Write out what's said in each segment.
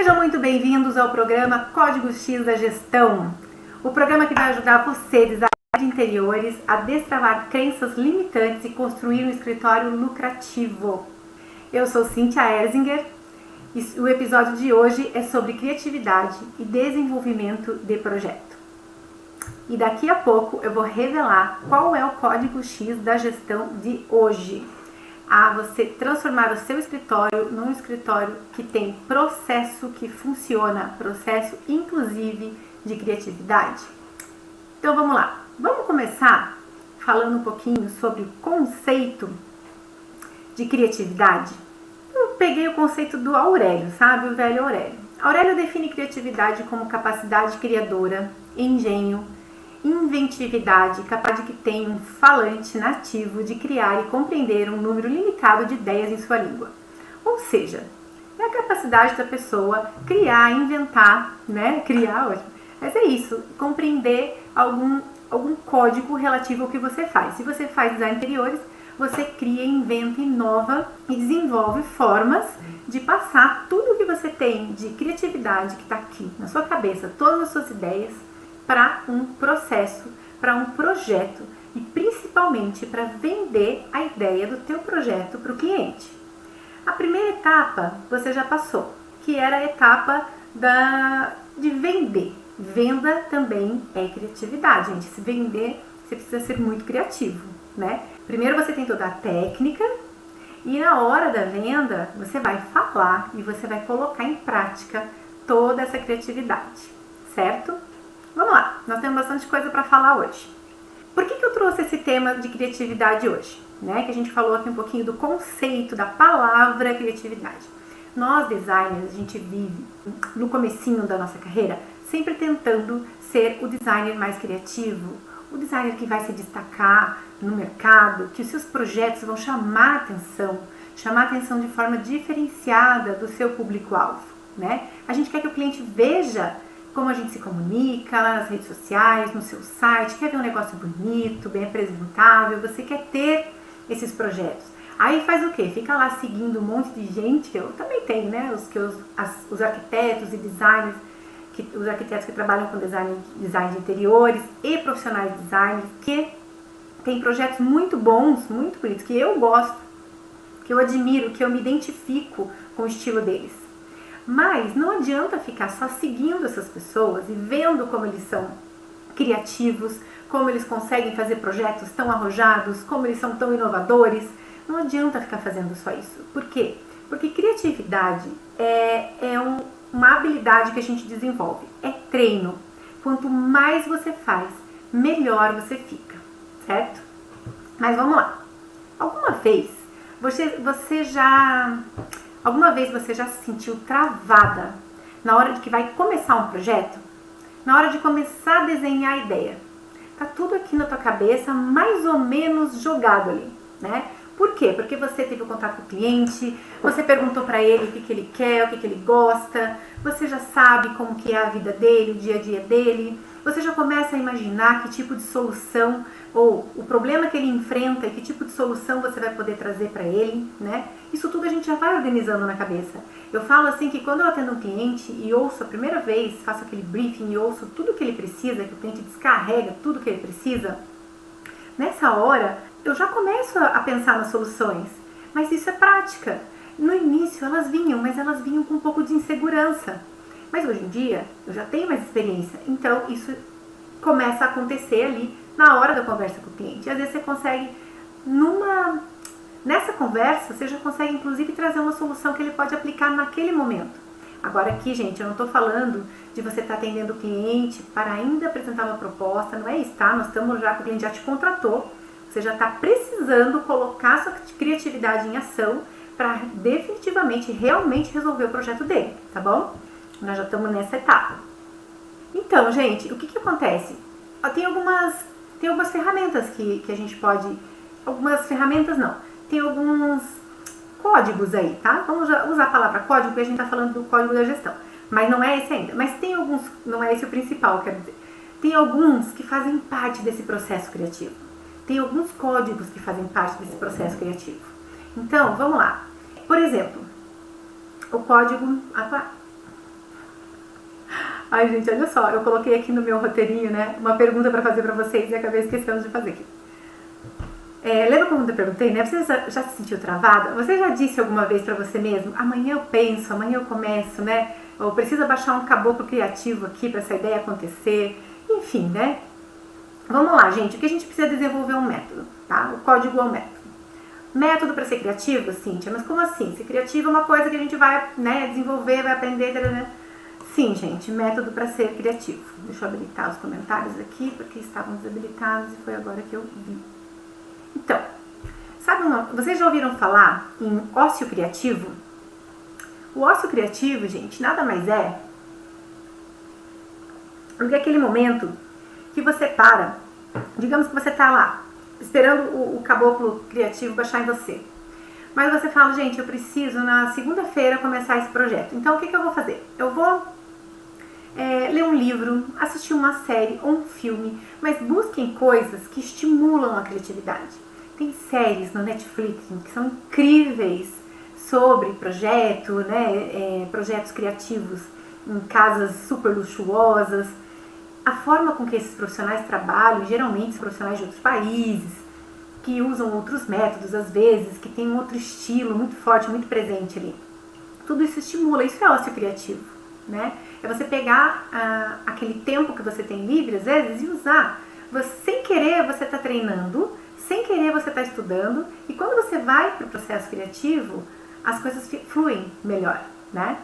Sejam muito bem-vindos ao programa Código X da Gestão, o programa que vai ajudar você, designer de interiores, a destravar crenças limitantes e construir um escritório lucrativo. Eu sou Cíntia Erzinger e o episódio de hoje é sobre criatividade e desenvolvimento de projeto. E daqui a pouco eu vou revelar qual é o Código X da Gestão de hoje. A você transformar o seu escritório num escritório que tem processo que funciona, processo inclusive de criatividade. Então vamos lá, vamos começar falando um pouquinho sobre o conceito de criatividade. Eu peguei o conceito do Aurélio, sabe? O velho Aurélio. Aurélio define criatividade como capacidade criadora, engenho, inventividade, capaz de que tem um falante nativo de criar e compreender um número limitado de ideias em sua língua. Ou seja, é a capacidade da pessoa criar, inventar, né? Criar, ótimo. Mas é isso, compreender algum código relativo ao que você faz. Se você faz design de interiores, você cria, inventa, inova e desenvolve formas de passar tudo o que você tem de criatividade que está aqui na sua cabeça, todas as suas ideias, para um processo, para um projeto e principalmente para vender a ideia do teu projeto para o cliente. A primeira etapa você já passou, que era a etapa de vender. Venda também é criatividade, gente. Se vender, você precisa ser muito criativo, né? Primeiro você tem toda a técnica e na hora da venda você vai falar e você vai colocar em prática toda essa criatividade, certo? Vamos lá, nós temos bastante coisa para falar hoje. Por que eu trouxe esse tema de criatividade hoje? Né? Que a gente falou aqui um pouquinho do conceito, da palavra criatividade. Nós designers, a gente vive no comecinho da nossa carreira sempre tentando ser o designer mais criativo, o designer que vai se destacar no mercado, que os seus projetos vão chamar atenção de forma diferenciada do seu público-alvo. Né? A gente quer que o cliente veja como a gente se comunica lá nas redes sociais, no seu site, quer ver um negócio bonito, bem apresentável, você quer ter esses projetos. Aí faz o quê? Fica lá seguindo um monte de gente, que eu também tenho, né? Os arquitetos e designers, os arquitetos que trabalham com design de interiores e profissionais de design, que tem projetos muito bons, muito bonitos, que eu gosto, que eu admiro, que eu me identifico com o estilo deles. Mas não adianta ficar só seguindo essas pessoas e vendo como eles são criativos, como eles conseguem fazer projetos tão arrojados, como eles são tão inovadores. Não adianta ficar fazendo só isso. Por quê? Porque criatividade é uma habilidade que a gente desenvolve, é treino. Quanto mais você faz, melhor você fica, certo? Mas vamos lá. Alguma vez você já se sentiu travada na hora de que vai começar um projeto? Na hora de começar a desenhar a ideia? Tá tudo aqui na tua cabeça, mais ou menos jogado ali, né? Por quê? Porque você teve o contato com o cliente, você perguntou para ele o que ele quer, o que ele gosta, você já sabe como que é a vida dele, o dia a dia dele, você já começa a imaginar que tipo de solução ou o problema que ele enfrenta e que tipo de solução você vai poder trazer para ele, né? Isso tudo a gente já vai organizando na cabeça. Eu falo assim que quando eu atendo um cliente e ouço a primeira vez, faço aquele briefing e ouço tudo que ele precisa, que o cliente descarrega tudo que ele precisa, nessa hora eu já começo a pensar nas soluções. Mas isso é prática. No início elas vinham, mas elas vinham com um pouco de insegurança. Mas hoje em dia eu já tenho mais experiência, então isso começa a acontecer ali na hora da conversa com o cliente. E às vezes você consegue, nessa conversa, você já consegue inclusive trazer uma solução que ele pode aplicar naquele momento. Agora aqui, gente, eu não estou falando de você estar atendendo o cliente para ainda apresentar uma proposta, não é isso, tá? Nós estamos já, o cliente já te contratou, você já está precisando colocar sua criatividade em ação para definitivamente, realmente resolver o projeto dele, tá bom? Nós já estamos nessa etapa. Então, gente, o que acontece? Tem algumas ferramentas que a gente pode... Algumas ferramentas não. Tem alguns códigos aí, tá? Vamos usar a palavra código porque a gente está falando do código da gestão. Mas não é esse ainda. Mas tem alguns... Não é esse o principal, quero dizer. Tem alguns que fazem parte desse processo criativo. Tem alguns códigos que fazem parte desse processo criativo. Então, vamos lá. Por exemplo, o código... Ai, gente, olha só, eu coloquei aqui no meu roteirinho, né, uma pergunta para fazer para vocês e acabei esquecendo de fazer aqui. Lembra quando eu perguntei, né? Você já se sentiu travada? Você já disse alguma vez para você mesmo, amanhã eu penso, amanhã eu começo, né? Ou preciso baixar um caboclo criativo aqui para essa ideia acontecer? Enfim, né? Vamos lá, gente. O que a gente precisa desenvolver é um método, tá? O código é um método. Método para ser criativo, Cíntia? Mas como assim? Ser criativo é uma coisa que a gente vai, né, desenvolver, vai aprender, né? Sim, gente, método para ser criativo. Deixa eu habilitar os comentários aqui, porque estavam desabilitados e foi agora que eu vi. Então, sabe vocês já ouviram falar em ócio criativo? O ócio criativo, gente, nada mais é do que aquele momento que você para, digamos que você está lá, esperando o caboclo criativo baixar em você. Mas você fala, gente, eu preciso na segunda-feira começar esse projeto. Então, o que eu vou fazer? Eu vou ler um livro, assistir uma série ou um filme, mas busquem coisas que estimulam a criatividade. Tem séries no Netflix que são incríveis sobre projeto, né, projetos criativos em casas super luxuosas. A forma com que esses profissionais trabalham, geralmente são profissionais de outros países, que usam outros métodos às vezes, que tem um outro estilo muito forte, muito presente ali. Tudo isso estimula, isso é ócio criativo, né? É você pegar aquele tempo que você tem livre, às vezes, e usar. Sem querer, você está treinando, sem querer, você está estudando, e quando você vai para o processo criativo, as coisas fluem melhor, né?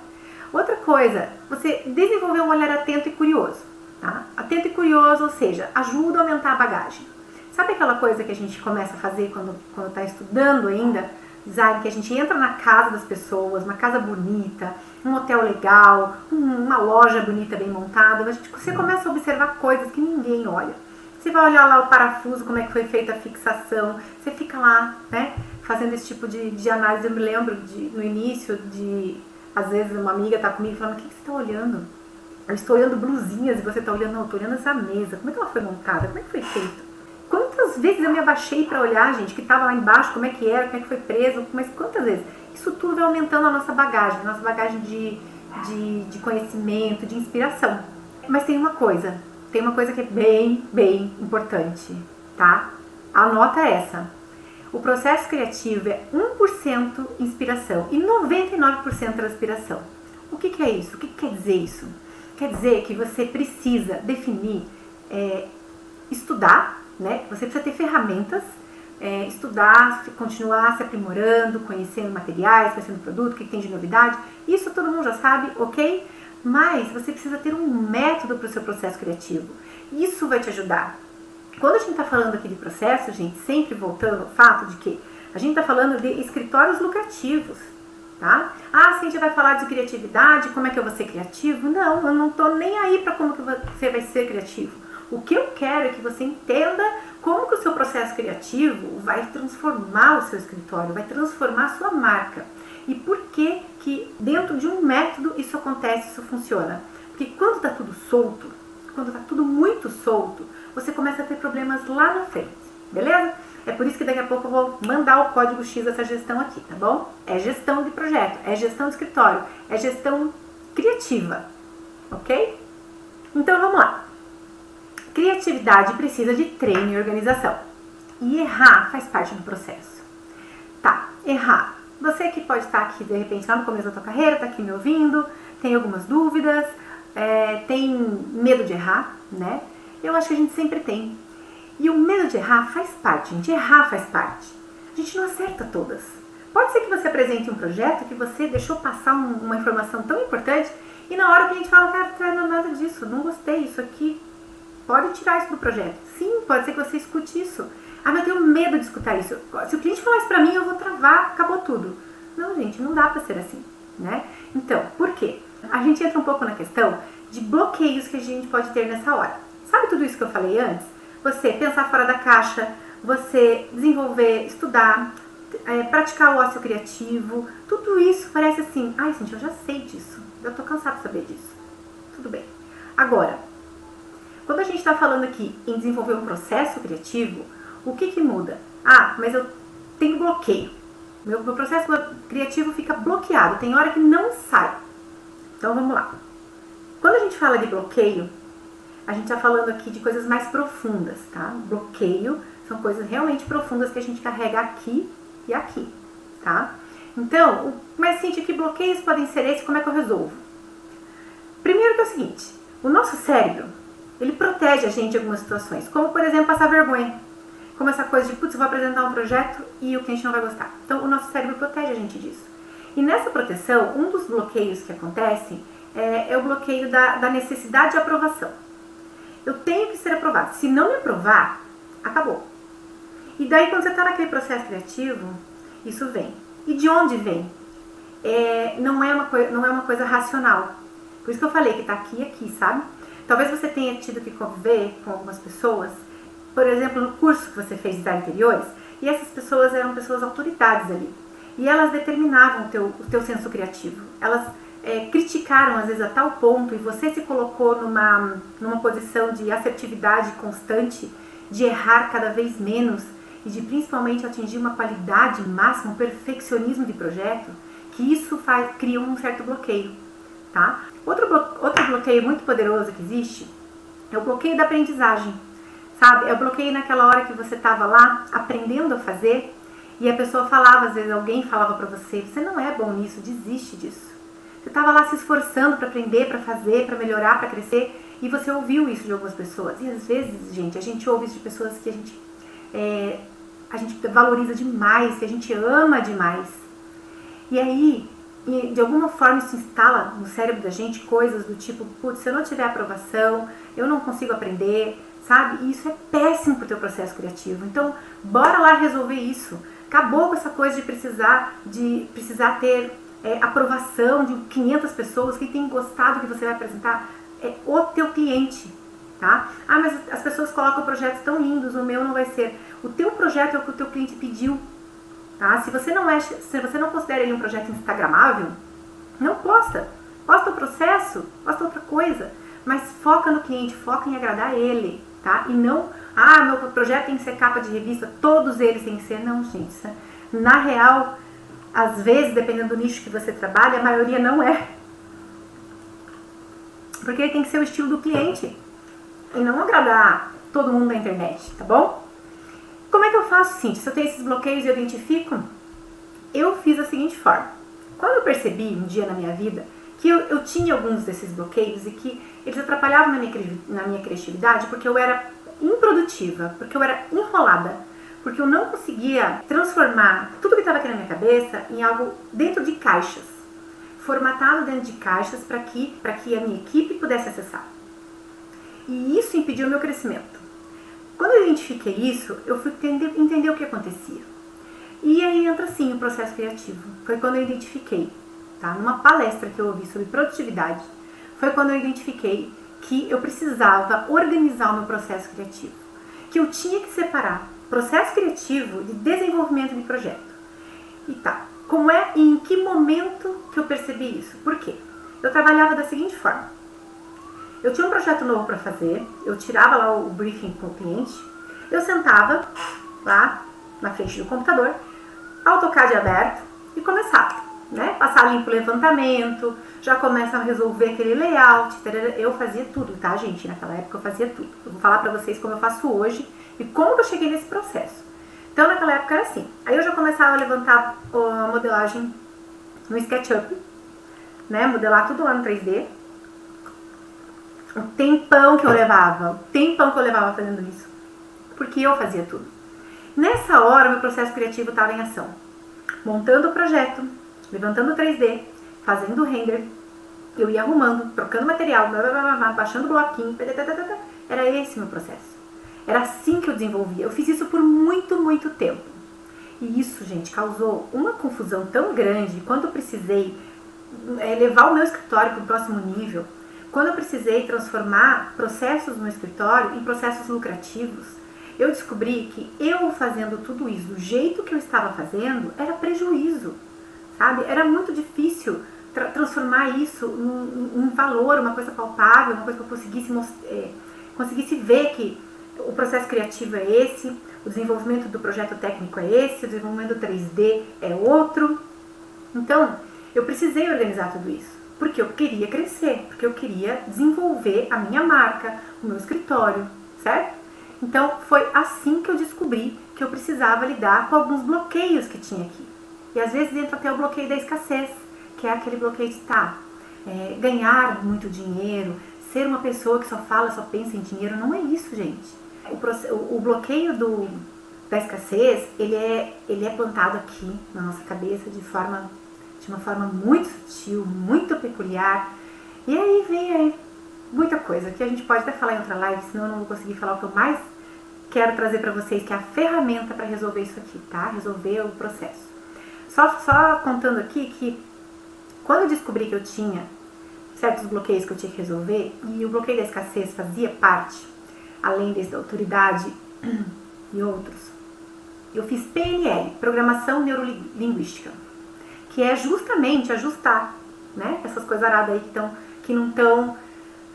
Outra coisa, você desenvolver um olhar atento e curioso, tá? Atento e curioso, ou seja, ajuda a aumentar a bagagem. Sabe aquela coisa que a gente começa a fazer quando está estudando ainda? Design, que a gente entra na casa das pessoas, uma casa bonita, um hotel legal, uma loja bonita, bem montada. Você começa a observar coisas que ninguém olha. Você vai olhar lá o parafuso, como é que foi feita a fixação. Você fica lá, né, fazendo esse tipo de análise. Eu me lembro no início às vezes uma amiga tá comigo falando, o que você está olhando? Eu estou olhando blusinhas e você está olhando, não, eu estou olhando essa mesa. Como é que ela foi montada? Como é que foi feito? Quantas vezes eu me abaixei para olhar, gente, que estava lá embaixo, como é que era, como é que foi preso, mas quantas vezes? Isso tudo vai aumentando a nossa bagagem de conhecimento, de inspiração. Mas tem uma coisa que é bem, bem importante, tá? Anota essa. O processo criativo é 1% inspiração e 99% transpiração. O que é isso? O que quer dizer isso? Quer dizer que você precisa definir, estudar, né? Você precisa ter ferramentas, estudar, continuar se aprimorando, conhecendo materiais, conhecendo produto, o que tem de novidade. Isso todo mundo já sabe, ok? Mas você precisa ter um método para o seu processo criativo. Isso vai te ajudar. Quando a gente está falando aqui de processo, gente, sempre voltando ao fato de que a gente está falando de escritórios lucrativos, tá? Ah, Cíntia vai falar de criatividade, como é que eu vou ser criativo? Não, eu não estou nem aí para como que você vai ser criativo. O que eu quero é que você entenda como que o seu processo criativo vai transformar o seu escritório, vai transformar a sua marca. E por que dentro de um método isso acontece, isso funciona? Porque quando está tudo solto, quando está tudo muito solto, você começa a ter problemas lá na frente, beleza? É por isso que daqui a pouco eu vou mandar o código X dessa gestão aqui, tá bom? É gestão de projeto, é gestão de escritório, é gestão criativa, ok? Então vamos lá. Criatividade precisa de treino e organização. E errar faz parte do processo. Tá, errar. Você que pode estar aqui, de repente, lá no começo da tua carreira, está aqui me ouvindo, tem algumas dúvidas, tem medo de errar, né? Eu acho que a gente sempre tem. E o medo de errar faz parte, gente. Errar faz parte. A gente não acerta todas. Pode ser que você apresente um projeto que você deixou passar uma informação tão importante e na hora que a gente fala, cara, não é nada disso, não gostei, isso aqui... Pode tirar isso do projeto. Sim, pode ser que você escute isso. Ah, mas eu tenho medo de escutar isso. Se o cliente falar isso pra mim, eu vou travar, acabou tudo. Não, gente, não dá pra ser assim, né? Então, por quê? A gente entra um pouco na questão de bloqueios que a gente pode ter nessa hora. Sabe tudo isso que eu falei antes? Você pensar fora da caixa, você desenvolver, estudar, praticar o ócio criativo, tudo isso parece assim, ai, gente, eu já sei disso. Eu tô cansado de saber disso. Tudo bem. Agora, quando a gente está falando aqui em desenvolver um processo criativo, o que muda? Ah, mas eu tenho bloqueio. Meu processo criativo fica bloqueado, tem hora que não sai. Então vamos lá. Quando a gente fala de bloqueio, a gente está falando aqui de coisas mais profundas, tá? Bloqueio são coisas realmente profundas que a gente carrega aqui e aqui, tá? Então, mas Cíntia, que bloqueios podem ser esses? Como é que eu resolvo? Primeiro que é o seguinte, o nosso cérebro, ele protege a gente em algumas situações, como por exemplo passar vergonha, como essa coisa de, putz, eu vou apresentar um projeto e o cliente não vai gostar. Então, o nosso cérebro protege a gente disso. E nessa proteção, um dos bloqueios que acontecem é o bloqueio da necessidade de aprovação. Eu tenho que ser aprovado. Se não me aprovar, acabou. E daí, quando você está naquele processo criativo, isso vem. E de onde vem? Não é uma coisa racional. Por isso que eu falei que está aqui e aqui, sabe? Talvez você tenha tido que conviver com algumas pessoas, por exemplo, no curso que você fez de design de interiores, e essas pessoas eram pessoas autoridades ali. E elas determinavam o teu senso criativo. Elas criticaram, às vezes, a tal ponto, e você se colocou numa posição de assertividade constante, de errar cada vez menos, e de principalmente atingir uma qualidade máxima, um perfeccionismo de projeto, que isso cria um certo bloqueio, tá? Outro bloqueio muito poderoso que existe é o bloqueio da aprendizagem, sabe? É o bloqueio naquela hora que você estava lá aprendendo a fazer e a pessoa falava, às vezes alguém falava pra você, você não é bom nisso, desiste disso. Você estava lá se esforçando para aprender, para fazer, para melhorar, para crescer, e você ouviu isso de algumas pessoas. E às vezes, gente, a gente ouve isso de pessoas que a gente valoriza demais, que a gente ama demais. E aí, de alguma forma, isso instala no cérebro da gente coisas do tipo, putz, se eu não tiver aprovação, eu não consigo aprender, sabe? E isso é péssimo pro teu processo criativo. Então, bora lá resolver isso. Acabou com essa coisa de precisar ter aprovação de 500 pessoas, quem tem gostado do que você vai apresentar é o teu cliente, tá? Ah, mas as pessoas colocam projetos tão lindos, o meu não vai ser. O teu projeto é o que o teu cliente pediu, tá? Se você não considera ele um projeto instagramável, não posta. Posta o processo, posta outra coisa, mas foca no cliente, foca em agradar ele, tá? E não, meu projeto tem que ser capa de revista, todos eles têm que ser. Não, gente, na real, às vezes, dependendo do nicho que você trabalha, a maioria não é. Porque ele tem que ser o estilo do cliente e não agradar todo mundo na internet, tá bom? Como é que eu faço, Cíntia? Se eu tenho esses bloqueios e eu identifico, eu fiz da seguinte forma. Quando eu percebi um dia na minha vida que eu tinha alguns desses bloqueios e que eles atrapalhavam na minha criatividade porque eu era improdutiva, porque eu era enrolada, porque eu não conseguia transformar tudo que estava aqui na minha cabeça em algo dentro de caixas, formatado dentro de caixas para que a minha equipe pudesse acessar. E isso impediu o meu crescimento. Quando eu identifiquei isso, eu fui entender o que acontecia. E aí entra sim o processo criativo. Foi quando eu identifiquei, tá? Numa palestra que eu ouvi sobre produtividade, foi quando eu identifiquei que eu precisava organizar o meu processo criativo. Que eu tinha que separar processo criativo de desenvolvimento de projeto. E tá, como é e em que momento que eu percebi isso? Por quê? Eu trabalhava da seguinte forma. Eu tinha um projeto novo para fazer, eu tirava lá o briefing com o cliente, eu sentava lá na frente do computador, AutoCAD aberto e começava, né? Passar limpo o levantamento, já começa a resolver aquele layout, eu fazia tudo, tá, gente? Naquela época eu fazia tudo. Eu vou falar para vocês como eu faço hoje e como que eu cheguei nesse processo. Então, naquela época era assim. Aí eu já começava a levantar a modelagem no SketchUp, né? Modelar tudo lá no 3D. O tempão que eu levava fazendo isso. Porque eu fazia tudo. Nessa hora, meu processo criativo estava em ação. Montando o projeto, levantando o 3D, fazendo o render. Eu ia arrumando, trocando material, baixando o bloquinho. Era esse meu processo. Era assim que eu desenvolvia. Eu fiz isso por muito, muito tempo. E isso, gente, causou uma confusão tão grande quando eu precisei levar o meu escritório para o próximo nível. Quando eu precisei transformar processos no escritório em processos lucrativos, eu descobri que eu fazendo tudo isso do jeito que eu estava fazendo era prejuízo, sabe? Era muito difícil transformar isso num valor, uma coisa palpável, uma coisa que eu conseguisse ver que o processo criativo é esse, o desenvolvimento do projeto técnico é esse, o desenvolvimento do 3D é outro. Então, eu precisei organizar tudo isso. porque eu queria crescer, porque eu queria desenvolver a minha marca, o meu escritório, certo? Então foi assim que eu descobri que eu precisava lidar com alguns bloqueios que tinha aqui. E às vezes entra até o bloqueio da escassez, que é aquele bloqueio de ganhar muito dinheiro, ser uma pessoa que só fala, só pensa em dinheiro. Não é isso, gente. O bloqueio da escassez, ele é plantado aqui na nossa cabeça de uma forma muito sutil, muito peculiar. E aí vem muita coisa que a gente pode até falar em outra live, senão eu não vou conseguir falar o que eu mais quero trazer para vocês, que é a ferramenta para resolver isso aqui, tá? Resolver o processo. Só contando aqui que quando eu descobri que eu tinha certos bloqueios que eu tinha que resolver, e o bloqueio da escassez fazia parte, além desse da autoridade e outros, eu fiz PNL, Programação Neurolinguística, que é justamente ajustar, né, essas coisas aradas aí que não estão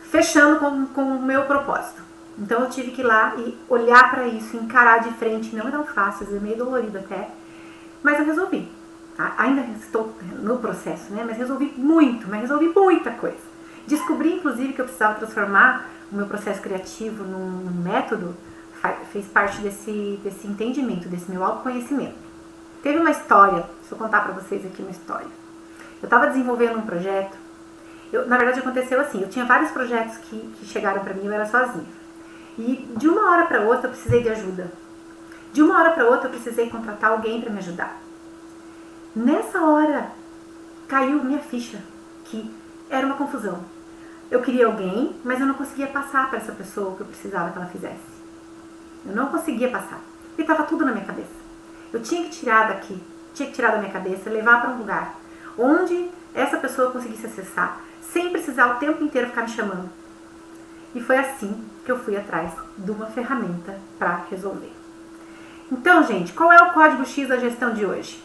fechando com o meu propósito. Então eu tive que ir lá e olhar para isso, encarar de frente. Não é tão fácil, é meio dolorido até, mas eu resolvi. Ainda estou no processo, né? Mas resolvi muita coisa. Descobri, inclusive, que eu precisava transformar o meu processo criativo num método, fez parte desse entendimento, desse meu autoconhecimento. Teve uma história, deixa eu contar pra vocês aqui uma história. Eu estava desenvolvendo um projeto, na verdade aconteceu assim, eu tinha vários projetos que chegaram pra mim, eu era sozinha. E de uma hora pra outra eu precisei de ajuda. De uma hora pra outra eu precisei contratar alguém pra me ajudar. Nessa hora caiu minha ficha, que era uma confusão. Eu queria alguém, mas eu não conseguia passar para essa pessoa o que eu precisava que ela fizesse. Eu não conseguia passar. E estava tudo na minha cabeça. Eu tinha que tirar daqui, tinha que tirar da minha cabeça, levar para um lugar onde essa pessoa conseguisse acessar, sem precisar o tempo inteiro ficar me chamando. E foi assim que eu fui atrás de uma ferramenta para resolver. Então, gente, qual é o código X da gestão de hoje?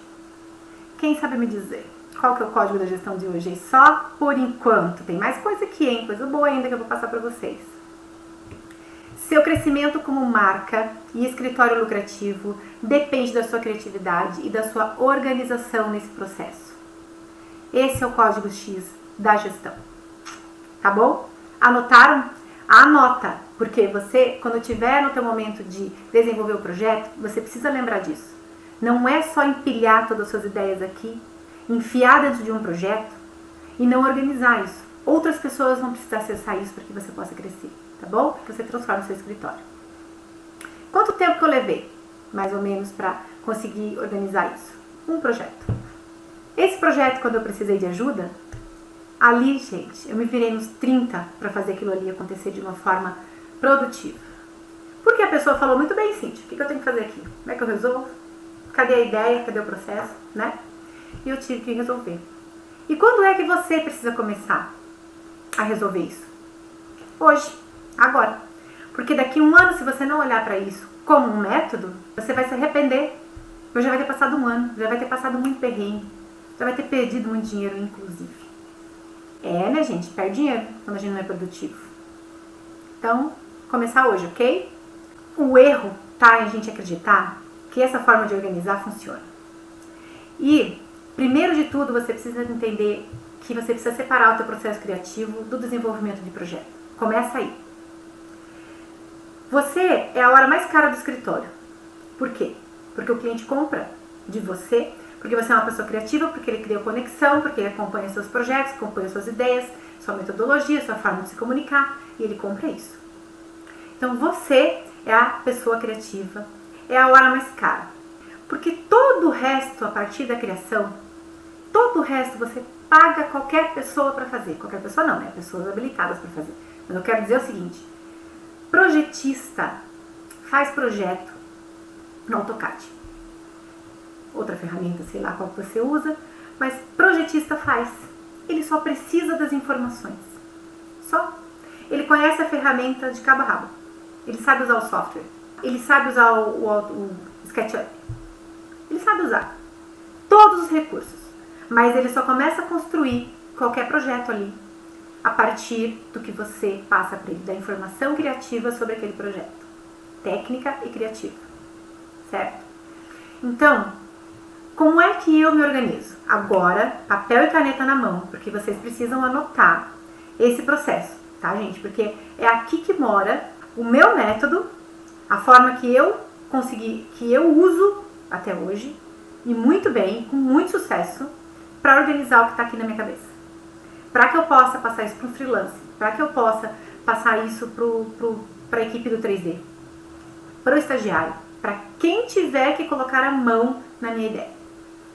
Quem sabe me dizer qual que é o código da gestão de hoje? Só por enquanto. Tem mais coisa aqui, hein? Coisa boa ainda que eu vou passar para vocês. Seu crescimento como marca e escritório lucrativo depende da sua criatividade e da sua organização nesse processo. Esse é o código X da gestão. Tá bom? Anotaram? Anota, porque você, quando estiver no teu momento de desenvolver o projeto, você precisa lembrar disso. Não é só empilhar todas as suas ideias aqui, enfiar dentro de um projeto e não organizar isso. Outras pessoas vão precisar acessar isso para que você possa crescer, tá bom? Para que você transforme o seu escritório. Quanto tempo que eu levei, mais ou menos, para conseguir organizar isso? Um projeto. Esse projeto, quando eu precisei de ajuda, ali, gente, eu me virei nos 30 para fazer aquilo ali acontecer de uma forma produtiva. Porque a pessoa falou muito bem, Cíntia, o que eu tenho que fazer aqui? Como é que eu resolvo? Cadê a ideia? Cadê o processo? Né? E eu tive que resolver. E quando é que você precisa começar a resolver isso? Hoje, agora. Porque daqui a um ano, se você não olhar para isso como um método, você vai se arrepender. Porque já vai ter passado um ano, já vai ter passado muito perrengue, já vai ter perdido muito dinheiro, inclusive. Né, gente? Perde dinheiro quando a gente não é produtivo. Então, começar hoje, ok? O erro tá em a gente acreditar que essa forma de organizar funciona. E, primeiro de tudo, você precisa entender que você precisa separar o teu processo criativo do desenvolvimento de projeto. Começa aí. Você é a hora mais cara do escritório. Por quê? Porque o cliente compra de você, porque você é uma pessoa criativa, porque ele cria conexão, porque ele acompanha seus projetos, acompanha suas ideias, sua metodologia, sua forma de se comunicar, e ele compra isso. Então, você é a pessoa criativa, é a hora mais cara. Porque todo o resto, a partir da criação, todo o resto você paga qualquer pessoa para fazer. Qualquer pessoa não, né? Pessoas habilitadas para fazer. Mas eu quero dizer o seguinte, projetista faz projeto no AutoCAD. Outra ferramenta, sei lá qual que você usa, mas projetista faz. Ele só precisa das informações. Só. Ele conhece a ferramenta de cabo a rabo. Ele sabe usar o software. Ele sabe usar o SketchUp. Ele sabe usar todos os recursos. Mas ele só começa a construir qualquer projeto ali a partir do que você passa para ele, da informação criativa sobre aquele projeto. Técnica e criativa. Certo? Então, Como é que eu me organizo? Agora, papel e caneta na mão, porque vocês precisam anotar esse processo, tá, gente? Porque é aqui que mora o meu método, a forma que eu consegui, que eu uso até hoje, e muito bem, com muito sucesso, para organizar o que está aqui na minha cabeça. Para que eu possa passar isso para um freelance, para que eu possa passar isso para a equipe do 3D, para o estagiário, para quem tiver que colocar a mão na minha ideia.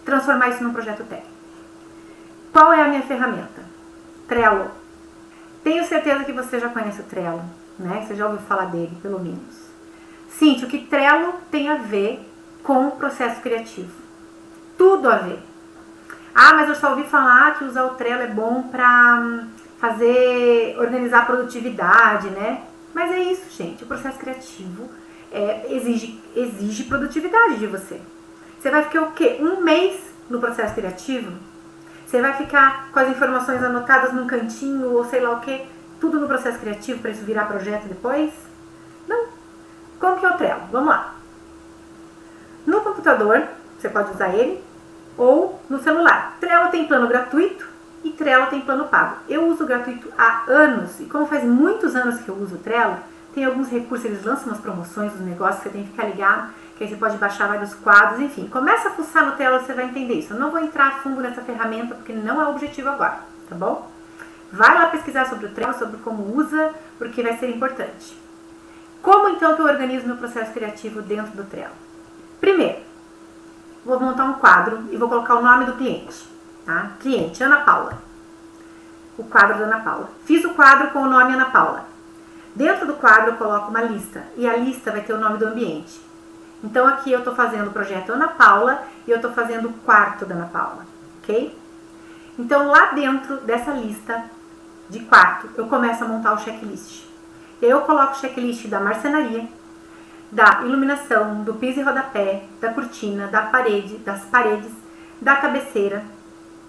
Transformar isso num projeto técnico. Qual é a minha ferramenta? Trello. Tenho certeza que você já conhece o Trello, né? Você já ouviu falar dele, pelo menos. Cíntia, o que Trello tem a ver com o processo criativo? Tudo a ver. Ah, mas eu só ouvi falar que usar o Trello é bom para organizar a produtividade, né? Mas é isso, gente. O processo criativo exige produtividade de você. Você vai ficar o quê? Um mês no processo criativo? Você vai ficar com as informações anotadas num cantinho ou sei lá o quê? Tudo no processo criativo para isso virar projeto depois? Não. Como que é o Trello? Vamos lá. No computador, você pode usar ele, ou no celular. Trello tem plano gratuito e Trello tem plano pago. Eu uso o gratuito há anos, e como faz muitos anos que eu uso o Trello, tem alguns recursos, eles lançam umas promoções dos negócios, você tem que ficar ligado, que aí você pode baixar vários quadros, enfim. Começa a fuçar no Trello, você vai entender isso. Eu não vou entrar a fundo nessa ferramenta, porque não é o objetivo agora, tá bom? Vai lá pesquisar sobre o Trello, sobre como usa, porque vai ser importante. Como então que eu organizo meu processo criativo dentro do Trello? Primeiro, vou montar um quadro e vou colocar o nome do cliente, tá? Cliente, Ana Paula. O quadro da Ana Paula. Fiz o quadro com o nome Ana Paula. Dentro do quadro eu coloco uma lista, e a lista vai ter o nome do ambiente. Então aqui eu estou fazendo o projeto Ana Paula e eu estou fazendo o quarto da Ana Paula, ok? Então lá dentro dessa lista de quarto eu começo a montar o checklist. Eu coloco o checklist da marcenaria, da iluminação, do piso e rodapé, da cortina, das paredes, da cabeceira,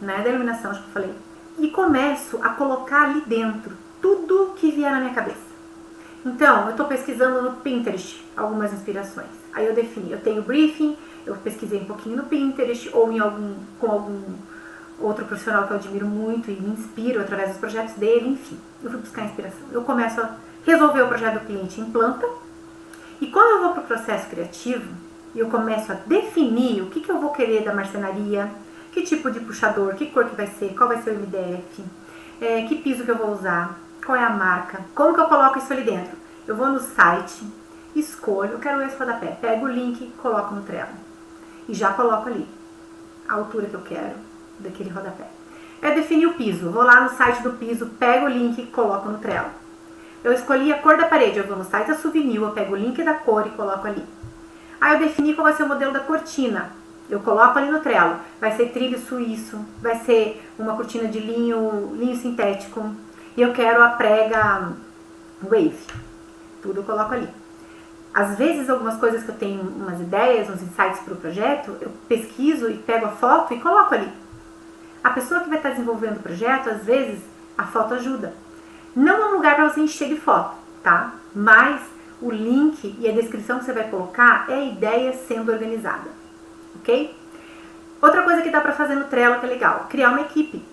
né, da iluminação, acho que eu falei. E começo a colocar ali dentro tudo que vier na minha cabeça. Então, eu estou pesquisando no Pinterest algumas inspirações. Aí eu defini, eu tenho briefing, eu pesquisei um pouquinho no Pinterest ou com algum outro profissional que eu admiro muito e me inspiro através dos projetos dele, enfim. Eu fui buscar inspiração. Eu começo a resolver o projeto do cliente em planta. E quando eu vou para o processo criativo, eu começo a definir o que eu vou querer da marcenaria, que tipo de puxador, que cor que vai ser, qual vai ser o MDF, que piso que eu vou usar, qual é a marca, como que eu coloco isso ali dentro. Eu vou no site, escolho, eu quero esse rodapé, pego o link, coloco no Trello. E já coloco ali a altura que eu quero daquele rodapé. Eu defini o piso, vou lá no site do piso, pego o link e coloco no Trello. Eu escolhi a cor da parede, eu vou no site da Souvenir, eu pego o link da cor e coloco ali. Aí eu defini qual vai ser o modelo da cortina. Eu coloco ali no Trello. Vai ser trilho suíço, vai ser uma cortina de linho sintético. E eu quero a prega wave. Tudo eu coloco ali. Às vezes, algumas coisas que eu tenho umas ideias, uns insights para o projeto, eu pesquiso e pego a foto e coloco ali. A pessoa que vai estar desenvolvendo o projeto, às vezes, a foto ajuda. Não é um lugar para você encher de foto, tá? Mas o link e a descrição que você vai colocar é a ideia sendo organizada, ok? Outra coisa que dá para fazer no Trello que é legal, criar uma equipe.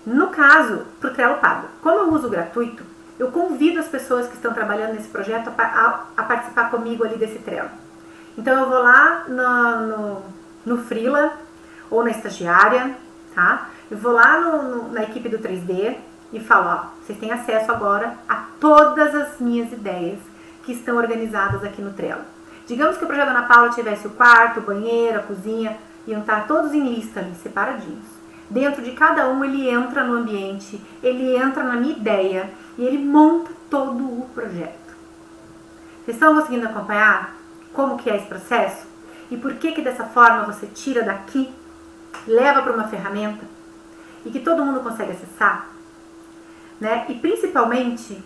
No caso, para o Trello pago, como eu uso o gratuito, eu convido as pessoas que estão trabalhando nesse projeto a participar comigo ali desse Trello. Então eu vou lá no Freela ou na estagiária, tá? Eu vou lá na equipe do 3D e falo, ó, vocês têm acesso agora a todas as minhas ideias que estão organizadas aqui no Trello. Digamos que o projeto da Ana Paula tivesse o quarto, o banheiro, a cozinha, iam estar todos em lista ali, separadinhos. Dentro de cada um ele entra no ambiente, ele entra na minha ideia e ele monta todo o projeto. Vocês estão conseguindo acompanhar como que é esse processo? E por que dessa forma você tira daqui, leva para uma ferramenta e que todo mundo consegue acessar? Né? E principalmente,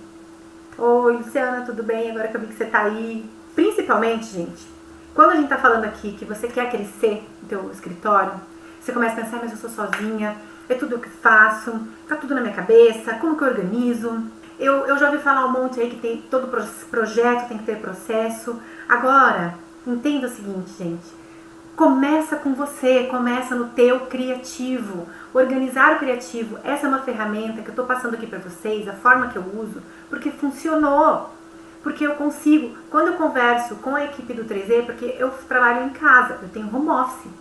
oi Luciana, tudo bem? Agora que eu vi que você tá aí. Principalmente, gente, quando a gente tá falando aqui que você quer crescer no teu escritório, você começa a pensar, mas eu sou sozinha, é tudo o que faço, tá tudo na minha cabeça, como que eu organizo? Eu já ouvi falar um monte aí que tem todo projeto tem que ter processo. Agora, entenda o seguinte, gente, Começa com você, começa no teu criativo. Organizar o criativo, essa é uma ferramenta que eu estou passando aqui para vocês, a forma que eu uso, porque funcionou. Porque eu consigo, quando eu converso com a equipe do 3D, porque eu trabalho em casa, eu tenho home office,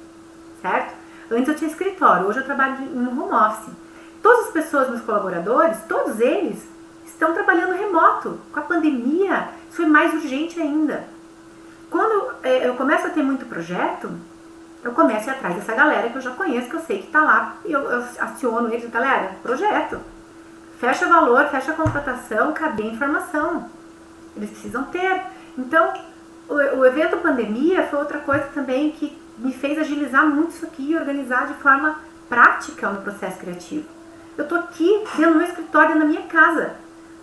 certo? Antes eu tinha escritório, hoje eu trabalho em home office. Todas as pessoas, meus colaboradores, todos eles estão trabalhando remoto. Com a pandemia, isso foi mais urgente ainda. Quando eu começo a ter muito projeto, eu começo a ir atrás dessa galera que eu já conheço, que eu sei que está lá, e eu aciono eles, galera, projeto. Fecha valor, fecha a contratação, cadê a informação? Eles precisam ter. Então, o evento pandemia foi outra coisa também que me fez agilizar muito isso aqui e organizar de forma prática o meu processo criativo. Eu tô aqui dentro do meu escritório, na minha casa.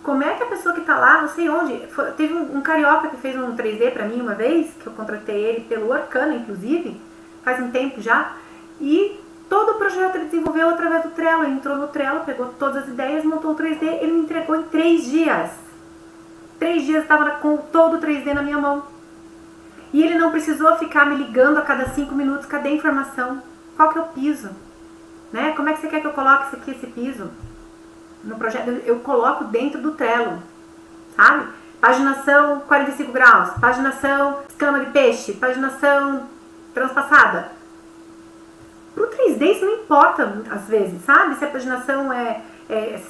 Como é que a pessoa que tá lá, não sei onde, teve um carioca que fez um 3D pra mim uma vez, que eu contratei ele pelo Orkana, inclusive, faz um tempo já, e todo o projeto ele desenvolveu através do Trello. Ele entrou no Trello, pegou todas as ideias, montou o 3D, ele me entregou em 3 dias. 3 dias estava com todo o 3D na minha mão. E ele não precisou ficar me ligando a cada 5 minutos, cadê a informação? Qual que é o piso? Né? Como é que você quer que eu coloque isso aqui, esse piso? No projeto, eu coloco dentro do Trello, sabe? Paginação 45 graus, paginação escama de peixe, paginação transpassada. Pro 3D isso não importa, às vezes, sabe? Se a paginação é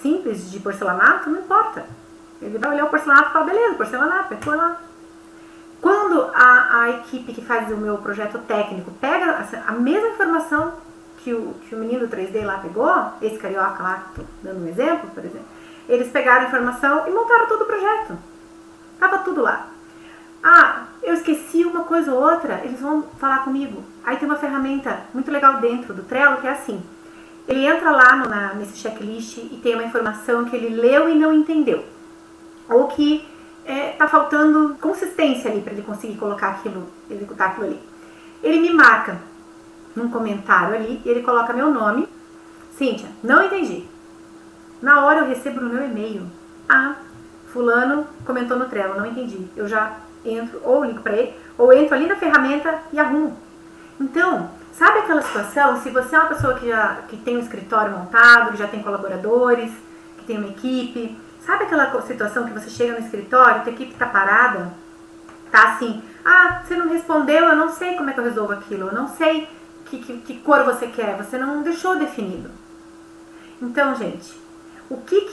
simples, de porcelanato, não importa. Ele vai olhar o porcelanato e falar, beleza, porcelanato, põe lá. Quando a equipe que faz o meu projeto técnico pega a mesma informação que o menino do 3D lá pegou, esse carioca lá, tô dando um exemplo, por exemplo, eles pegaram a informação e montaram todo o projeto. Tava tudo lá. Ah, eu esqueci uma coisa ou outra, eles vão falar comigo. Aí tem uma ferramenta muito legal dentro do Trello que é assim. Ele entra lá nesse checklist e tem uma informação que ele leu e não entendeu. Ou que tá faltando consistência ali para ele conseguir colocar aquilo, executar aquilo ali. Ele me marca num comentário ali e ele coloca meu nome. Cíntia, não entendi. Na hora eu recebo no meu e-mail. Ah, fulano comentou no Trello, não entendi. Eu já entro, ou ligo para ele, ou entro ali na ferramenta e arrumo. Então, sabe aquela situação, se você é uma pessoa que tem um escritório montado, que já tem colaboradores, que tem uma equipe, sabe aquela situação que você chega no escritório, tua equipe tá parada, tá assim, ah, você não respondeu, eu não sei como é que eu resolvo aquilo, eu não sei que cor você quer, você não deixou definido. Então, gente, o que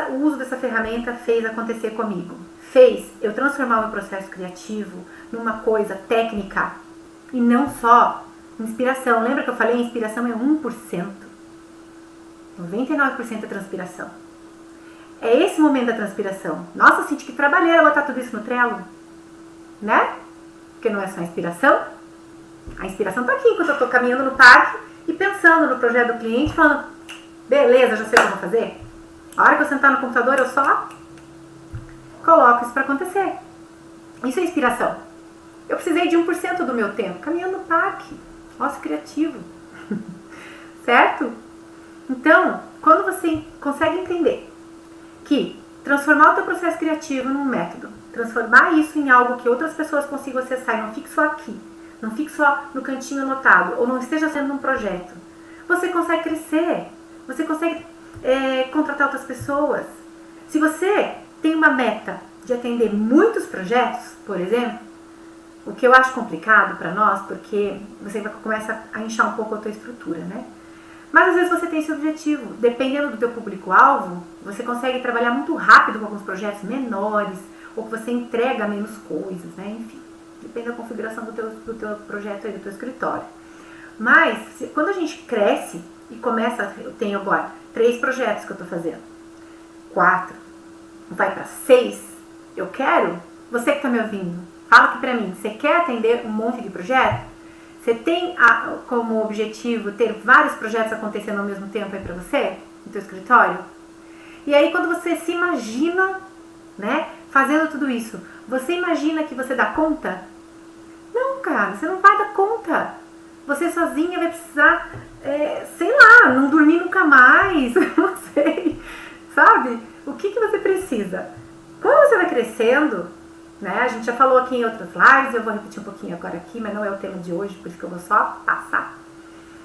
o uso dessa ferramenta fez acontecer comigo? Fez eu transformar o meu processo criativo numa coisa técnica e não só inspiração. Lembra que eu falei? A inspiração é 1%. 99% é transpiração. É esse momento da transpiração. Nossa, Cintia, que trabalheira botar tudo isso no Trello. Né? Porque não é só inspiração. A inspiração tá aqui, enquanto eu tô caminhando no parque e pensando no projeto do cliente, falando, beleza, já sei o que eu vou fazer. A hora que eu sentar no computador, eu só coloco isso para acontecer. Isso é inspiração. Eu precisei de 1% do meu tempo caminhando no parque. Nossa, criativo. Certo? Então, quando você consegue entender que transformar o teu processo criativo num método, transformar isso em algo que outras pessoas consigam acessar e não fique só aqui, não fique só no cantinho anotado, ou não esteja sendo um projeto, você consegue crescer, você consegue contratar outras pessoas. Se você tem uma meta de atender muitos projetos, por exemplo, o que eu acho complicado para nós, porque você começa a inchar um pouco a tua estrutura, né? Mas às vezes você tem esse objetivo. Dependendo do teu público-alvo, você consegue trabalhar muito rápido com alguns projetos menores, ou que você entrega menos coisas, né? Enfim, depende da configuração do teu projeto aí, do teu escritório. Mas, quando a gente cresce e começa, eu tenho agora 3 projetos que eu estou fazendo, 4, vai para 6, eu quero, você que está me ouvindo, fala aqui para mim, você quer atender um monte de projeto? Você tem como objetivo ter vários projetos acontecendo ao mesmo tempo aí para você, no teu escritório? E aí quando você se imagina, né, fazendo tudo isso, você imagina que você dá conta? Não, cara, você não vai dar conta. Você sozinha vai precisar, sei lá, não dormir nunca mais, não sei, sabe? O que você precisa? Quando você vai crescendo, né? A gente já falou aqui em outras lives, eu vou repetir um pouquinho agora aqui, mas não é o tema de hoje, por isso que eu vou só passar.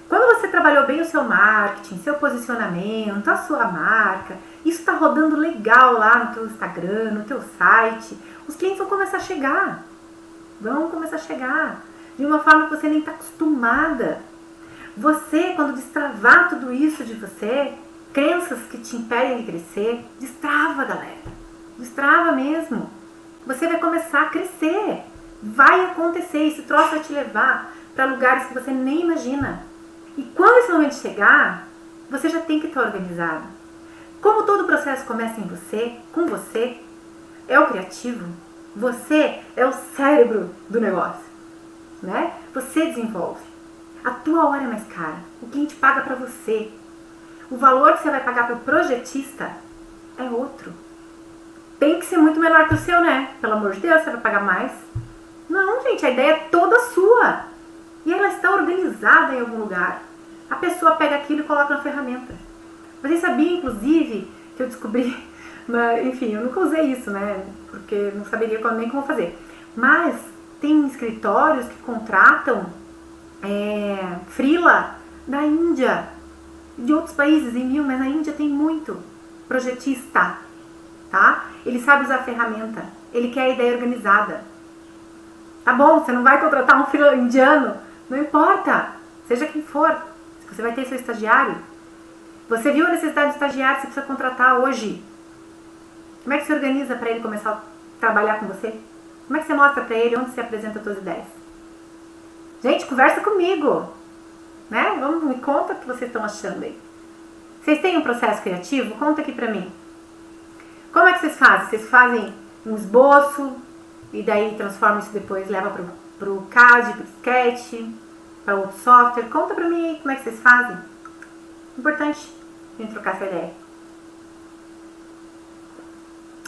Quando você trabalhou bem o seu marketing, seu posicionamento, a sua marca, isso está rodando legal lá no teu Instagram, no teu site, os clientes vão começar a chegar. Vão começar a chegar de uma forma que você nem está acostumada. Você, quando destravar tudo isso de você, crenças que te impedem de crescer, destrava, galera. Destrava mesmo. Você vai começar a crescer. Vai acontecer. Esse troço vai te levar para lugares que você nem imagina. E quando esse momento chegar, você já tem que estar organizado. Como todo processo começa em você, com você, é o criativo. Você é o cérebro do negócio, né? Você desenvolve. A tua hora é mais cara. O cliente paga para você. O valor que você vai pagar para o projetista é outro. Tem que ser muito menor que o seu, né? Pelo amor de Deus, você vai pagar mais. Não, gente, a ideia é toda sua. E ela está organizada em algum lugar. A pessoa pega aquilo e coloca na ferramenta. Vocês sabiam, inclusive, que eu descobri... Mas, enfim, eu nunca usei isso, né? Porque não saberia nem como fazer. Mas tem escritórios que contratam freela da Índia, de outros países, mas na Índia tem muito projetista, tá? Ele sabe usar a ferramenta, ele quer a ideia organizada. Tá bom, você não vai contratar um freela indiano, não importa, seja quem for, você vai ter seu estagiário. Você viu a necessidade de estagiário, você precisa contratar hoje. Como é que você organiza para ele começar a trabalhar com você? Como é que você mostra para ele onde você apresenta as suas ideias? Gente, conversa comigo, né? Me conta o que vocês estão achando aí. Vocês têm um processo criativo? Conta aqui pra mim. Como é que vocês fazem? Vocês fazem um esboço e daí transformam isso depois, leva pro CAD, pro Sketch, para outro software? Conta pra mim aí como é que vocês fazem. Importante a gente trocar essa ideia.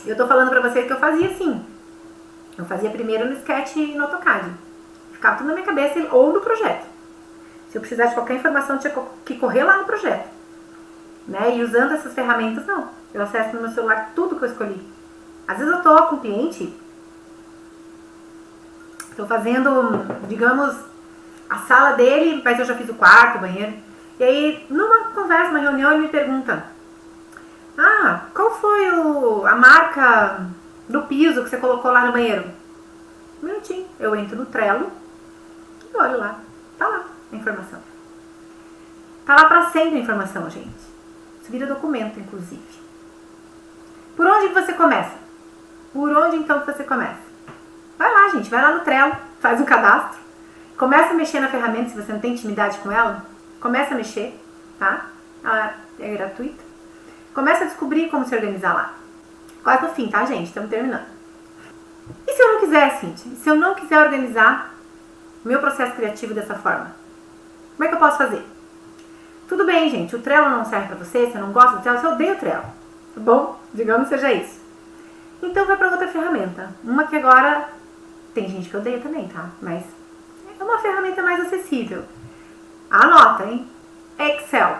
Eu tô falando pra vocês que eu fazia assim. Eu fazia primeiro no Sketch e no AutoCAD. Ficava tudo na minha cabeça ou no projeto. Se eu precisasse de qualquer informação, tinha que correr lá no projeto. Né? E usando essas ferramentas, não. Eu acesso no meu celular tudo que eu escolhi. Às vezes eu tô com um cliente, tô fazendo, digamos, a sala dele, mas eu já fiz o quarto, o banheiro. E aí, numa conversa, numa reunião, ele me pergunta: qual foi a marca do piso que você colocou lá no banheiro? Um minutinho. Eu entro no Trello e olho lá. Tá lá a informação. Tá lá pra sempre a informação, gente. Isso vira documento, inclusive. Por onde que você começa? Por onde então que você começa? Vai lá, gente. Vai lá no Trello. Faz um cadastro. Começa a mexer na ferramenta se você não tem intimidade com ela. Começa a mexer, tá? Ela é gratuita. Começa a descobrir como se organizar lá. Quase no fim, tá, gente? Estamos terminando. E se eu não quiser, Cíntia? Se eu não quiser organizar o meu processo criativo dessa forma? Como é que eu posso fazer? Tudo bem, gente. O Trello não serve pra você. Você não gosta do Trello. Você odeia o Trello. Tá bom? Digamos que seja isso. Então vai pra outra ferramenta. Uma que agora... Tem gente que odeia também, tá? Mas é uma ferramenta mais acessível. Anota, hein? Excel.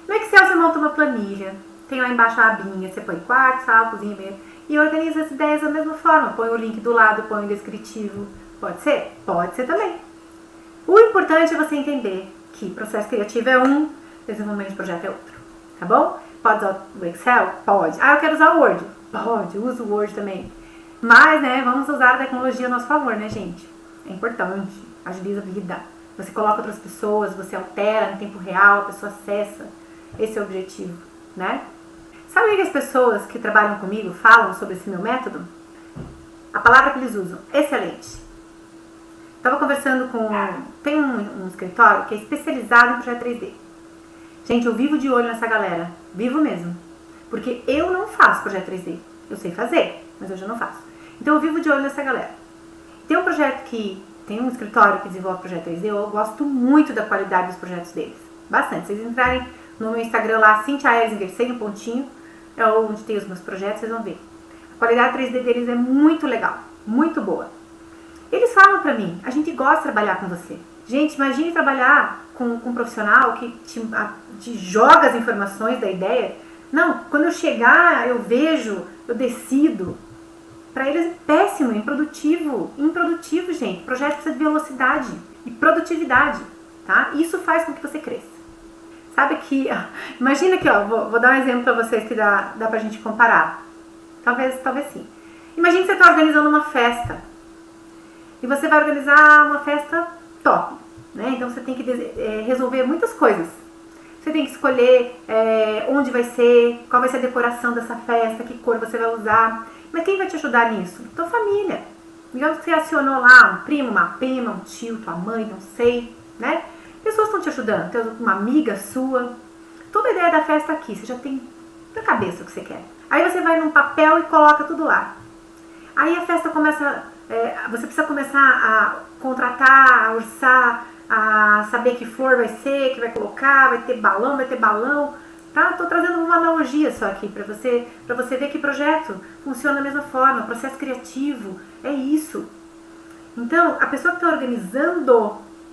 No Excel você monta uma planilha. Tem lá embaixo a abinha. Você põe quarto, sala, cozinha, banheiro. E organiza as ideias da mesma forma. Põe o link do lado, põe o descritivo. Pode ser? Pode ser também. O importante é você entender que processo criativo é um, desenvolvimento de projeto é outro. Tá bom? Pode usar o Excel? Pode. Eu quero usar o Word. Pode, usa o Word também. Mas, né, vamos usar a tecnologia a nosso favor, né, gente? É importante, agiliza a vida. Você coloca outras pessoas, você altera no tempo real, a pessoa acessa. Esse é o objetivo, né? Sabe o que as pessoas que trabalham comigo falam sobre esse meu método? A palavra que eles usam, excelente. Estava conversando com... Tem um escritório que é especializado em projeto 3D. Gente, eu vivo de olho nessa galera. Vivo mesmo. Porque eu não faço projeto 3D. Eu sei fazer, mas hoje eu não faço. Então eu vivo de olho nessa galera. Tem um projeto que... Tem um escritório que desenvolve projeto 3D. Eu gosto muito da qualidade dos projetos deles. Bastante. Se vocês entrarem no meu Instagram lá, Cíntia Erzinger, sem um pontinho, é onde tem os meus projetos, vocês vão ver. A qualidade 3D deles é muito legal. Muito boa. Eles falam pra mim, a gente gosta de trabalhar com você. Gente, imagine trabalhar com um profissional que te joga as informações da ideia. Não, quando eu chegar, eu vejo, eu decido. Para eles é péssimo, improdutivo, gente. O projeto precisa de velocidade e produtividade, tá? Isso faz com que você cresça. Sabe que, imagina aqui, ó, vou dar um exemplo para vocês que dá pra gente comparar. Talvez sim. Imagina que você está organizando uma festa. E você vai organizar uma festa top, né? Então você tem que resolver muitas coisas. Você tem que escolher onde vai ser, qual vai ser a decoração dessa festa, que cor você vai usar. Mas quem vai te ajudar nisso? Tua família. Digamos que você acionou lá um primo, uma prima, um tio, tua mãe, não sei, né? Pessoas estão te ajudando, tem uma amiga sua. Toda a ideia da festa aqui, você já tem na cabeça o que você quer. Aí você vai num papel e coloca tudo lá. Aí a festa começa, você precisa começar a contratar, a orçar, a saber que flor vai ser, que vai colocar, vai ter balão, tá? Tô trazendo uma analogia só aqui para você ver que projeto funciona da mesma forma, processo criativo, é isso. Então, a pessoa que está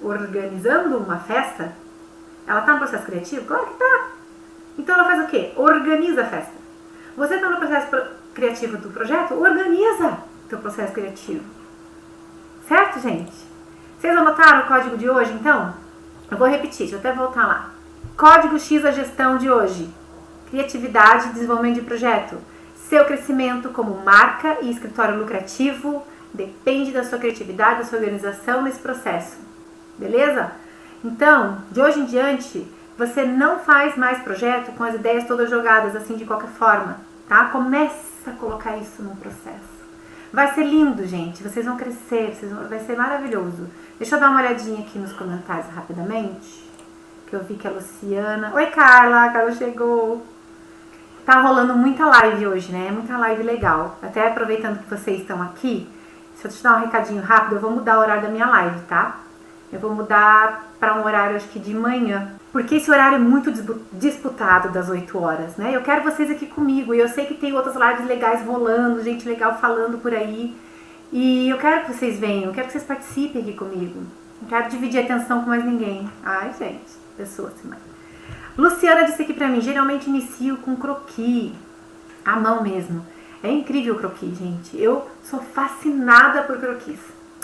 organizando uma festa, ela está no processo criativo? Claro que está. Então ela faz o quê? Organiza a festa. Você está no processo criativo do projeto? Organiza o teu processo criativo. Certo, gente? Vocês anotaram o código de hoje, então? Eu vou repetir, deixa eu até voltar lá. Código X da gestão de hoje. Criatividade e desenvolvimento de projeto. Seu crescimento como marca e escritório lucrativo depende da sua criatividade, da sua organização nesse processo. Beleza? Então, de hoje em diante, você não faz mais projeto com as ideias todas jogadas assim de qualquer forma, tá? Começa a colocar isso no processo. Vai ser lindo, gente. Vocês vão crescer, vai ser maravilhoso. Deixa eu dar uma olhadinha aqui nos comentários rapidamente, que eu vi que a Luciana... Oi, Carla! A Carla chegou. Tá rolando muita live hoje, né? Muita live legal. Até aproveitando que vocês estão aqui, se eu te dar um recadinho rápido, eu vou mudar o horário da minha live, tá? Eu vou mudar para um horário, acho que de manhã, porque esse horário é muito disputado das 8 horas, né? Eu quero vocês aqui comigo, e eu sei que tem outras lives legais rolando, gente legal falando por aí, e eu quero que vocês venham, eu quero que vocês participem aqui comigo. Eu quero dividir a atenção com mais ninguém. Ai, gente, pessoas demais. Luciana disse aqui pra mim, geralmente inicio com croquis, à mão mesmo. É incrível o croquis, gente. Eu sou fascinada por croquis.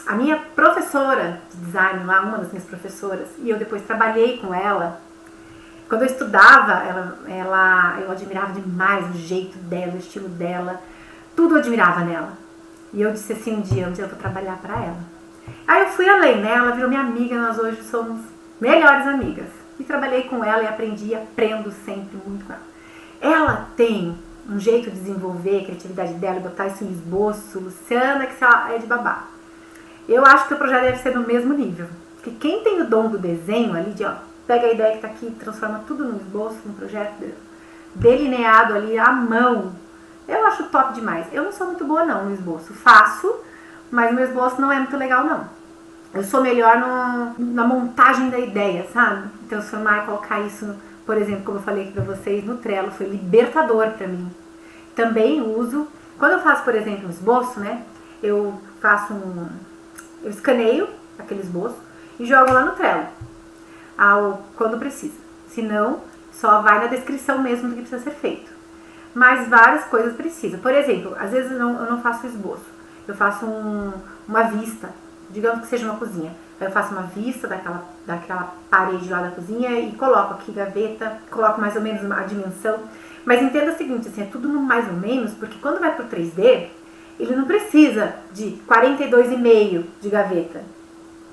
A minha professora de design lá, uma das minhas professoras, e eu depois trabalhei com ela, quando eu estudava, eu admirava demais o jeito dela, o estilo dela, tudo eu admirava nela. E eu disse assim, um dia eu vou trabalhar para ela. Aí eu fui além, né? Ela virou minha amiga, nós hoje somos melhores amigas. E trabalhei com ela e aprendi e aprendo sempre muito com ela. Ela tem um jeito de desenvolver a criatividade dela e botar isso em esboço, Luciana, que é de babá. Eu acho que o projeto deve ser no mesmo nível. Porque quem tem o dom do desenho ali, de pega a ideia que está aqui e transforma tudo num esboço, num projeto delineado ali à mão, eu acho top demais. Eu não sou muito boa não no esboço. Faço, mas meu esboço não é muito legal não. Eu sou melhor na montagem da ideia, sabe? Transformar e colocar isso, por exemplo, como eu falei aqui pra vocês, no Trello. Foi libertador pra mim. Também uso, quando eu faço, por exemplo, um esboço, né? Eu escaneio aquele esboço e jogo lá no Trello, quando precisa. Se não, só vai na descrição mesmo do que precisa ser feito. Mas várias coisas precisam. Por exemplo, às vezes eu não faço esboço. Eu faço uma vista, digamos que seja uma cozinha. Eu faço uma vista daquela parede lá da cozinha e coloco aqui gaveta, coloco mais ou menos a dimensão. Mas entenda o seguinte, assim, é tudo no mais ou menos, porque quando vai pro 3D, ele não precisa de 42,5 de gaveta,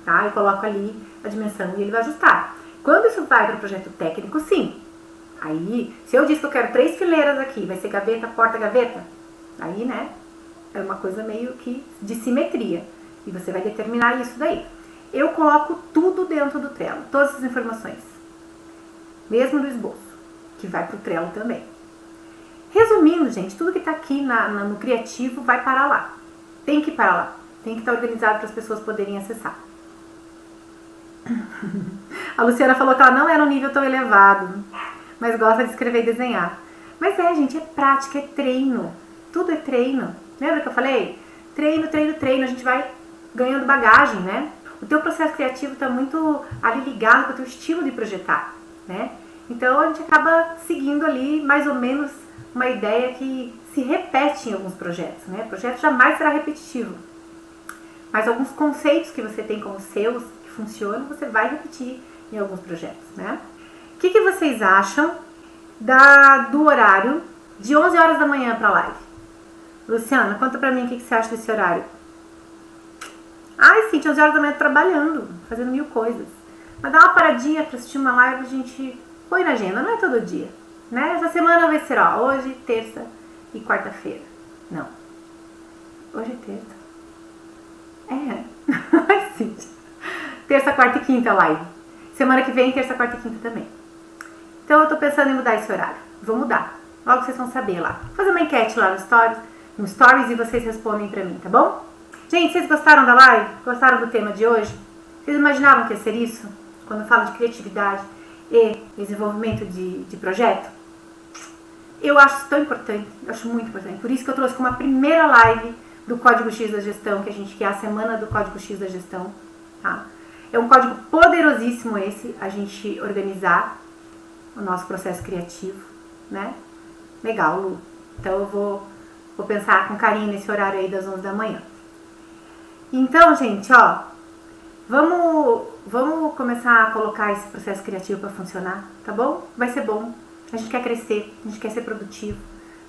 tá? Eu coloco ali a dimensão e ele vai ajustar. Quando isso vai para o projeto técnico, sim. Aí, se eu disse que eu quero 3 fileiras aqui, vai ser gaveta, porta, gaveta, aí, né, é uma coisa meio que de simetria. E você vai determinar isso daí. Eu coloco tudo dentro do Trello, todas as informações. Mesmo no esboço, que vai para o Trello também. Resumindo, gente, tudo que está aqui no criativo vai para lá. Tem que ir para lá. Tem que estar organizado para as pessoas poderem acessar. A Luciana falou que ela não é num nível tão elevado, mas gosta de escrever e desenhar. Mas gente, é prática, é treino. Tudo é treino. Lembra que eu falei? Treino, treino, treino. A gente vai ganhando bagagem, né? O teu processo criativo está muito ali ligado com o teu estilo de projetar, né? Então a gente acaba seguindo ali mais ou menos uma ideia que se repete em alguns projetos, né? O projeto jamais será repetitivo. Mas alguns conceitos que você tem como seus, que funcionam, você vai repetir em alguns projetos, né? O que vocês acham do horário de 11 horas da manhã para a live? Luciana, conta pra mim o que você acha desse horário. Ai, sim, 11 horas da manhã trabalhando, fazendo mil coisas. Mas dá uma paradinha pra assistir uma live, a gente põe na agenda, não é todo dia, né? Essa semana vai ser, ó, hoje, terça e quarta-feira. Não. Hoje é terça. Ai, sim. Terça, quarta e quinta live. Semana que vem, terça, quarta e quinta também. Então eu tô pensando em mudar esse horário. Vou mudar. Logo vocês vão saber lá. Vou fazer uma enquete lá no Stories e vocês respondem pra mim, tá bom? Gente, vocês gostaram da live? Gostaram do tema de hoje? Vocês imaginavam que ia ser isso? Quando eu falo de criatividade e desenvolvimento de projeto? Eu acho isso tão importante. Eu acho muito importante. Por isso que eu trouxe como a primeira live do Código X da Gestão, que é a semana do Código X da Gestão. Tá? É um código poderosíssimo esse, a gente organizar o nosso processo criativo, né? Legal, Lu. Então eu vou pensar com carinho nesse horário aí das 11 da manhã. Então, gente, ó, vamos começar a colocar esse processo criativo para funcionar, tá bom? Vai ser bom. A gente quer crescer, a gente quer ser produtivo.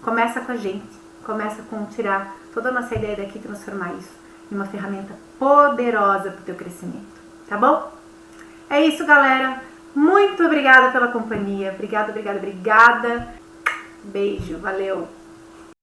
Começa com a gente, começa com tirar toda a nossa ideia daqui e transformar isso em uma ferramenta poderosa para o teu crescimento, tá bom? É isso, galera. Muito obrigada pela companhia. Obrigada. Beijo, valeu.